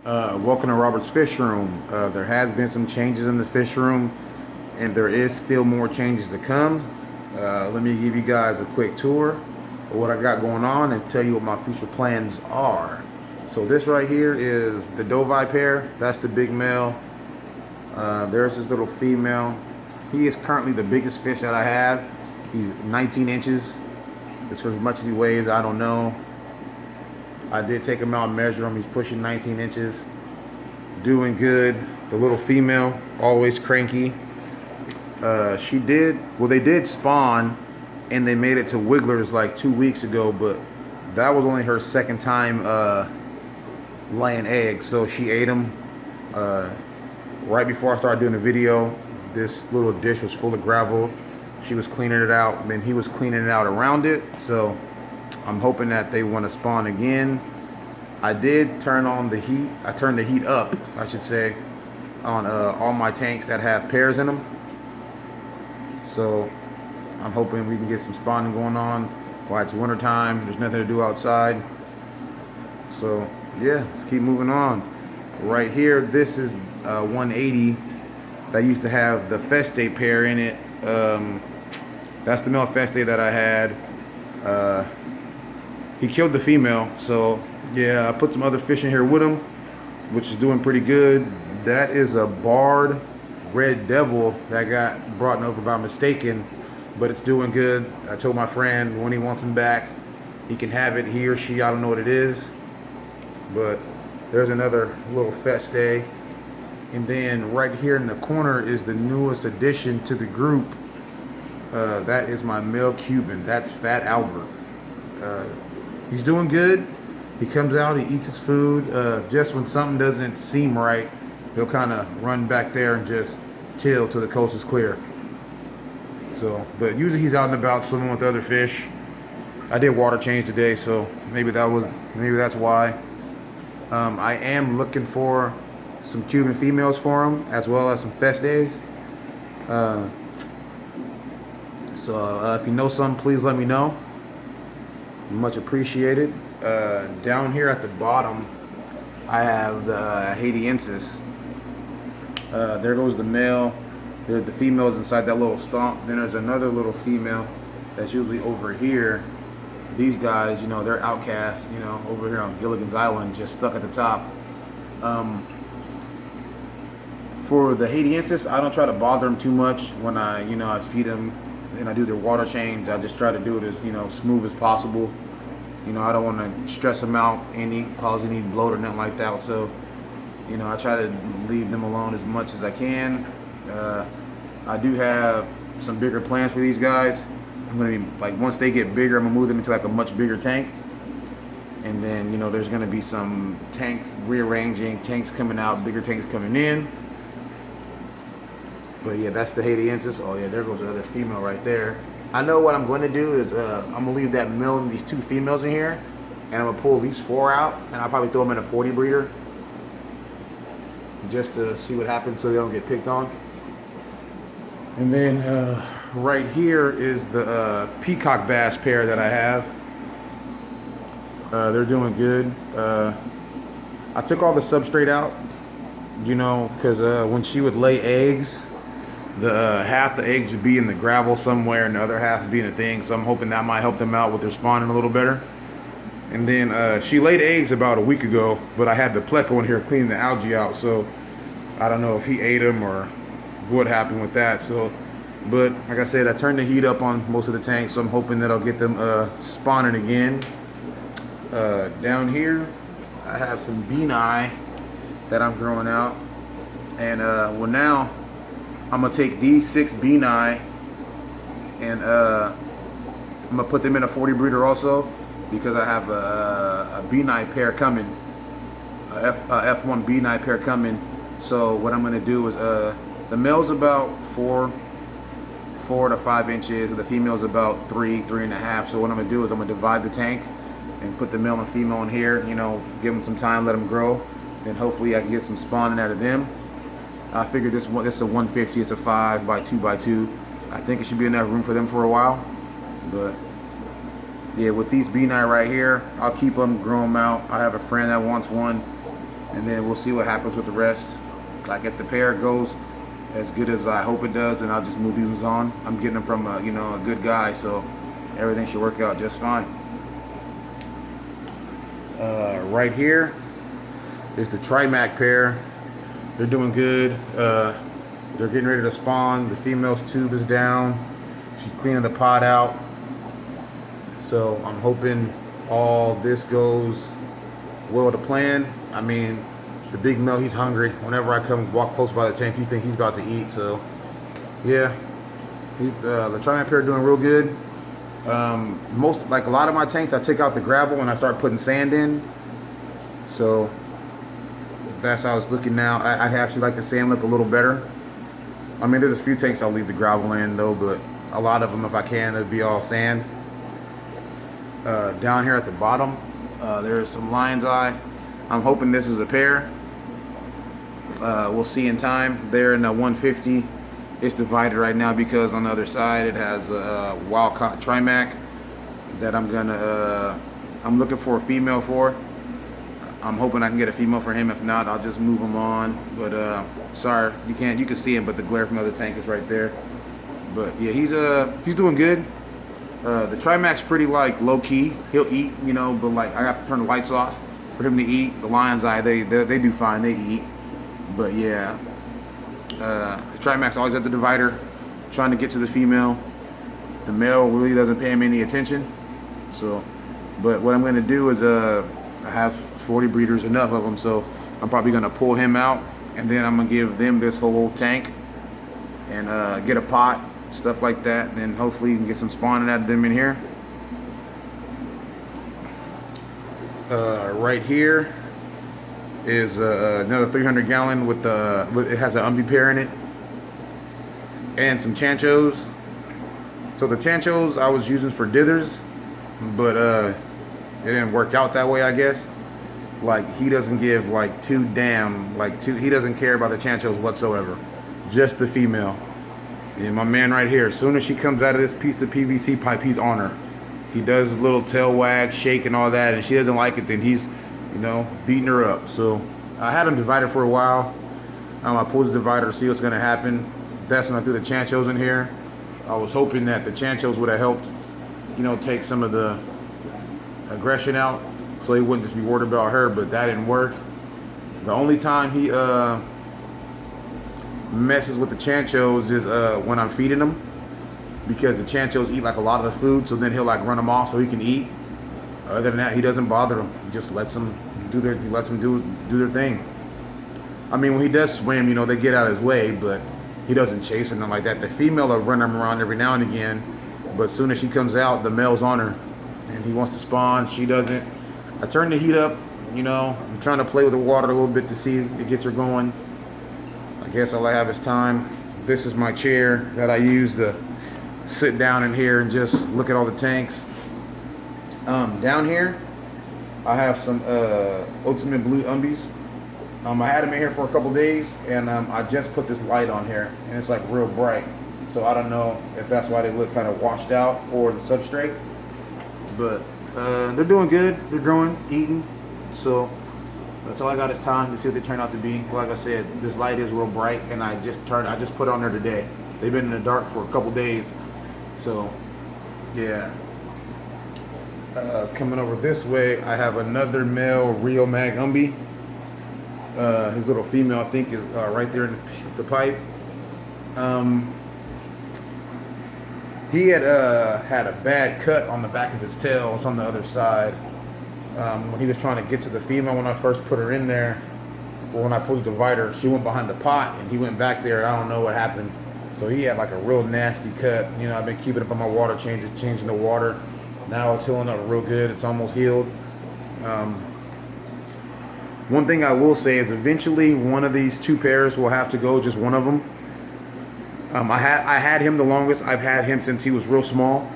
Welcome to Robert's Fish Room. There has been some changes in the fish room, and there is still more changes to come. Let me give you guys a quick tour of what I got going on and tell you what my future plans are. So this right here is the Dovai pair. That's the big male. There's this little female. He is currently the biggest fish that I have. He's 19 inches. As much as he weighs, I don't know. I did take him out and measure him. He's pushing 19 inches. Doing good. The little female, always cranky. They did spawn and they made it to Wigglers like 2 weeks ago, but that was only her second time laying eggs. So she ate them. Right before I started doing the video, this little dish was full of gravel. She was cleaning it out, and then he was cleaning it out around it. So I'm hoping that they want to spawn again. I did turn on the heat. I turned the heat up, I should say, on all my tanks that have pairs in them. So I'm hoping we can get some spawning going on while it's winter time. There's nothing to do outside. So yeah, let's keep moving on. Right here, this is 180 that used to have the Feste pair in it. That's the male Feste that I had. He killed the female, so yeah, I put some other fish in here with him, which is doing pretty good. That is a barred red devil that got brought over by mistaken, but it's doing good. I told my friend when he wants him back, he can have it, he or she, I don't know what it is. But there's another little Feste. And then right here in the corner is the newest addition to the group. That is my male Cuban. That's Fat Albert. He's doing good. He comes out, he eats his food. Just when something doesn't seem right, he'll kind of run back there and just chill till the coast is clear. So, but usually he's out and about swimming with other fish. I did water change today, so maybe that's why. I am looking for some Cuban females for him, as well as some Festes. So if you know some, please let me know. Much appreciated. Down here at the bottom, I have the Haitiensis. There goes the male. The female's inside that little stump. Then there's another little female that's usually over here. These guys, they're outcasts, over here on Gilligan's Island, just stuck at the top. For the Haitiensis, I don't try to bother them too much when I feed them and I do their water change. I just try to do it as, smooth as possible. I don't want to stress them out, cause any bloat or nothing like that. So, I try to leave them alone as much as I can. I do have some bigger plans for these guys. I'm gonna be once they get bigger, I'm gonna move them into a much bigger tank. And then, there's gonna be some tanks rearranging, tanks coming out, bigger tanks coming in. But yeah, that's the Haitiensis. Oh yeah, there goes the other female right there. I know what I'm going to do is I'm going to leave that male and these two females in here. And I'm going to pull these 4 out. And I'll probably throw them in a 40 breeder. Just to see what happens so they don't get picked on. And then right here is the peacock bass pair that I have. They're doing good. I took all the substrate out. Because when she would lay eggs, half the eggs would be in the gravel somewhere and the other half would be in the thing. So I'm hoping that might help them out with their spawning a little better. And then she laid eggs about a week ago, but I had the pleco in here cleaning the algae out. So I don't know if he ate them or what happened with that. So, but like I said, I turned the heat up on most of the tanks. So I'm hoping that I'll get them spawning again. Down here, I have some Beanie that I'm growing out. And now I'm gonna take these 6 Beanie and I'm gonna put them in a 40 breeder also, because I have a Beanie pair coming, a F1 Beanie pair coming. So what I'm gonna do is the male's about 4 to 5 inches, and the female's about 3.5. So what I'm gonna do is I'm gonna divide the tank and put the male and female in here. Give them some time, let them grow, and hopefully I can get some spawning out of them. I figured this is a 150. It's a 5 by 2 by 2. I think it should be enough room for them for a while. But yeah, with these Beanie right here, I'll keep them, grow them out. I have a friend that wants one. and then we'll see what happens with the rest. Like if the pair goes as good as I hope it does, then I'll just move these ones on. I'm getting them from a, a good guy, so everything should work out just fine. Right here is the Trimac pair. They're doing good. They're getting ready to spawn. The female's tube is down. She's cleaning the pot out. So I'm hoping all this goes well to plan. I mean, the big male, he's hungry. Whenever I come walk close by the tank, he thinks he's about to eat. So yeah, the Trimac pair are doing real good. Like a lot of my tanks, I take out the gravel and I start putting sand in. So that's how it's looking now. I actually like the sand look a little better. I mean, there's a few tanks I'll leave the gravel in though, but a lot of them, if I can, it'd be all sand. Down here at the bottom, there's some lion's eye. I'm hoping this is a pair. We'll see in time. They're in the 150. It's divided right now because on the other side it has a wild-caught Trimac that I'm looking for a female for. I'm hoping I can get a female for him. If not, I'll just move him on. But sorry, you can see him, but the glare from the other tank is right there. But yeah, he's doing good. The Trimac's pretty like low key. He'll eat, but like I have to turn the lights off for him to eat. The lion's eye, they do fine. They eat. But yeah, the Trimac's always at the divider, trying to get to the female. The male really doesn't pay him any attention. So, but what I'm gonna do is I have 40 breeders, enough of them. So I'm probably gonna pull him out, and then I'm gonna give them this whole tank and get a pot, stuff like that. Then hopefully you can get some spawning out of them in here. Right here is another 300 gallon with it has an Umbie pair in it and some Chanchos. So the Chanchos I was using for dithers, but it didn't work out that way, I guess. Like he doesn't give like he doesn't care about the Chanchos whatsoever, just the female. And my man right here, as soon as she comes out of this piece of PVC pipe, he's on her. He does his little tail wag, shake and all that, and she doesn't like it, then he's, beating her up. So I had him divided for a while. I pulled the divider to see what's gonna happen. That's when I threw the Chanchos in here. I was hoping that the Chanchos would have helped, take some of the aggression out, so he wouldn't just be worried about her, but that didn't work. The only time he messes with the Chanchos is when I'm feeding them, because the Chanchos eat like a lot of the food, so then he'll like run them off so he can eat. Other than that, he doesn't bother them. He just lets them do their thing. I mean, when he does swim, they get out of his way, but he doesn't chase them like that. The female will run him around every now and again, but as soon as she comes out, the male's on her, and he wants to spawn. She doesn't. I turn the heat up. I'm trying to play with the water a little bit to see if it gets her going. I guess all I have is time. This is my chair that I use to sit down in here and just look at all the tanks. Down here, I have some Ultimate Blue Umbies. I had them in here for a couple days, and I just put this light on here, and it's like real bright. So I don't know if that's why they look kind of washed out or the substrate, but they're doing good. They're growing, eating. So that's all I got is time to see what they turn out to be. Like I said, this light is real bright, and I just put it on there today. They've been in the dark for a couple days. So yeah. Coming over this way, I have another male Rio Mag Umbie. His little female, I think, is right there in the pipe. He had a bad cut on the back of his tail. It's on the other side. When he was trying to get to the female, when I first put her in there, or when I pulled the divider, she went behind the pot, and he went back there, and I don't know what happened. So he had like a real nasty cut. I've been keeping up on my water, changing the water. Now it's healing up real good. It's almost healed. One thing I will say is eventually one of these two pairs will have to go, just one of them. I had him the longest. I've had him since he was real small.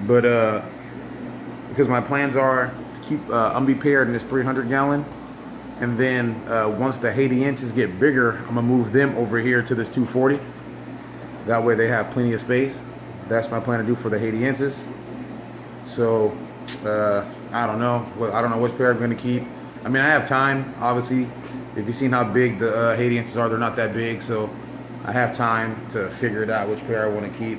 But because my plans are to keep Umbie paired in this 300 gallon. And then once the Haitienses get bigger, I'm going to move them over here to this 240. That way they have plenty of space. That's my plan to do for the Haitienses. So I don't know. I don't know which pair I'm going to keep. I mean, I have time, obviously. If you've seen how big the Haitians are, they're not that big, so I have time to figure it out which pair I want to keep.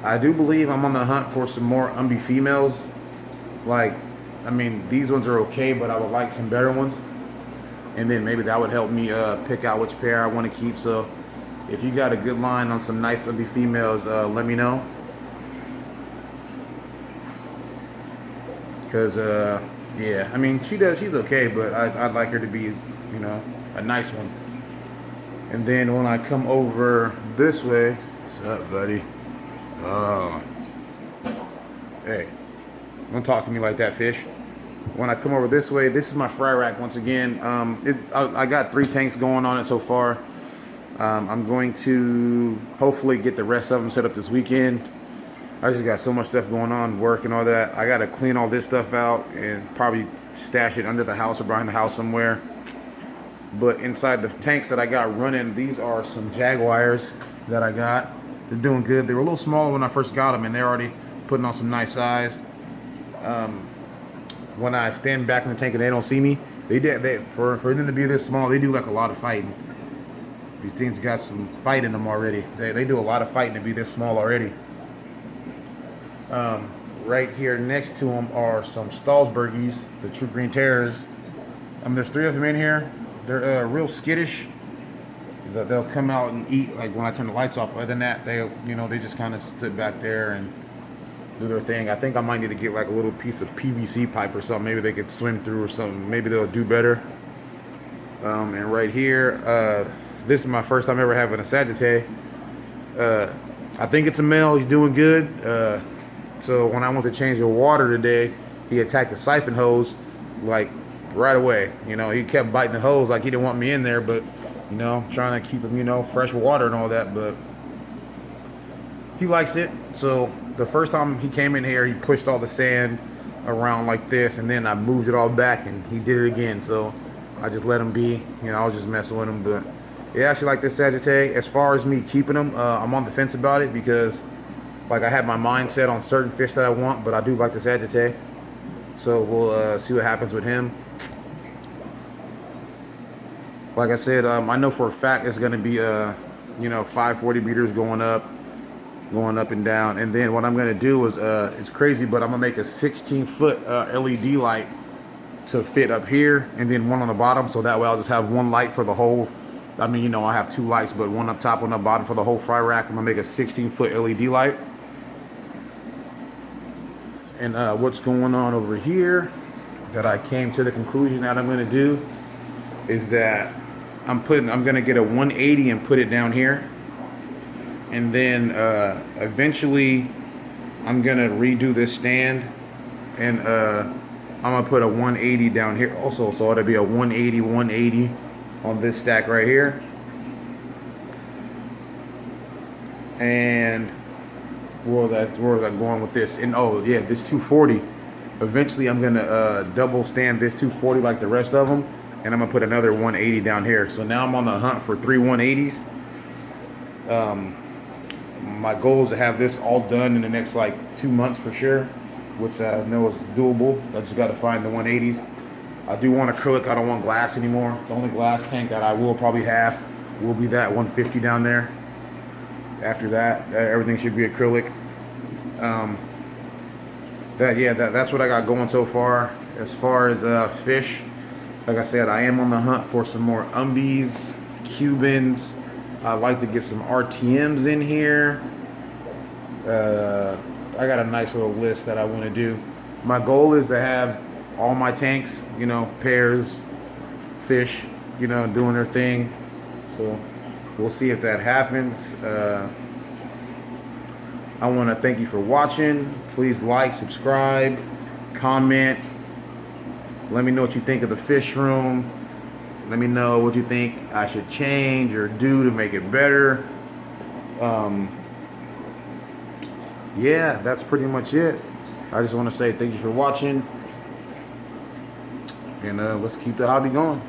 I do believe I'm on the hunt for some more Umbi females. Like, I mean, these ones are okay, but I would like some better ones. And then maybe that would help me pick out which pair I want to keep. So if you got a good line on some nice Umbi females, let me know. Because, yeah, I mean, she's okay, but I'd like her to be, you know, a nice one. And then when I come over this way, what's up, buddy? Oh, hey, don't talk to me like that, fish. When I come over this way, this is my fry rack once again. I got 3 tanks going on it so far. I'm going to hopefully get the rest of them set up this weekend. I just got so much stuff going on, work and all that. I got to clean all this stuff out and probably stash it under the house or behind the house somewhere. But inside the tanks that I got running, these are some Jaguars that I got. They're doing good. They were a little smaller when I first got them, and they're already putting on some nice size. When I stand back in the tank and they don't see me, for them to be this small, they do like a lot of fighting. These things got some fight in them already. They do a lot of fighting to be this small already. Right here next to them are some Stahlsbergies, the True Green Terrors. There's 3 of them in here. They're real skittish. They'll come out and eat like when I turn the lights off. Other than that, they just kind of sit back there and do their thing. I think I might need to get like a little piece of PVC pipe or something. Maybe they could swim through or something. Maybe they'll do better. And right here, this is my first time ever having a Sagittae. I think it's a male. He's doing good. So when I went to change the water today, he attacked the siphon hose like right away. You know, he kept biting the hose like he didn't want me in there, but you know, trying to keep him, you know, fresh water and all that, but he likes it. So the first time he came in here, he pushed all the sand around like this, and then I moved it all back, and he did it again. So I just let him be. You know, I was just messing with him, but yeah, I actually like this Sagittae. As far as me keeping him, I'm on the fence about it because, like, I have my mind set on certain fish that I want, but I do like the Sagittae. So we'll see what happens with him. Like I said, I know for a fact it's going to be, you know, 540 meters going up and down. And then what I'm going to do is, it's crazy, but I'm going to make a 16-foot LED light to fit up here and then one on the bottom. So that way I'll just have one light for the whole. I mean, you know, I have 2 lights, but one up top, one up bottom for the whole fry rack. I'm going to make a 16-foot LED light. And what's going on over here that I came to the conclusion that I'm going to do is that I'm going to get a 180 and put it down here. And then eventually I'm going to redo this stand and I'm going to put a 180 down here also. So it'll be a 180 on this stack right here. And where was I going with this? And oh yeah, this 240. Eventually I'm going to double stand this 240 like the rest of them. And I'm going to put another 180 down here. So now I'm on the hunt for 3 180s. My goal is to have this all done in the next like 2 months for sure, which I know is doable. I just got to find the 180s. I do want acrylic. I don't want glass anymore. The only glass tank that I will probably have will be that 150 down there. After that, everything should be acrylic. That's what I got going so far. As far as fish, like I said, I am on the hunt for some more Umbis, Cubans. I'd like to get some RTMs in here. I got a nice little list that I want to do. My goal is to have all my tanks, you know, pairs, fish, you know, doing their thing. So we'll see if that happens. I want to thank you for watching. Please like, subscribe, comment. Let me know what you think of the fish room. Let me know what you think I should change or do to make it better. Yeah, that's pretty much it. I just want to say thank you for watching. And let's keep the hobby going.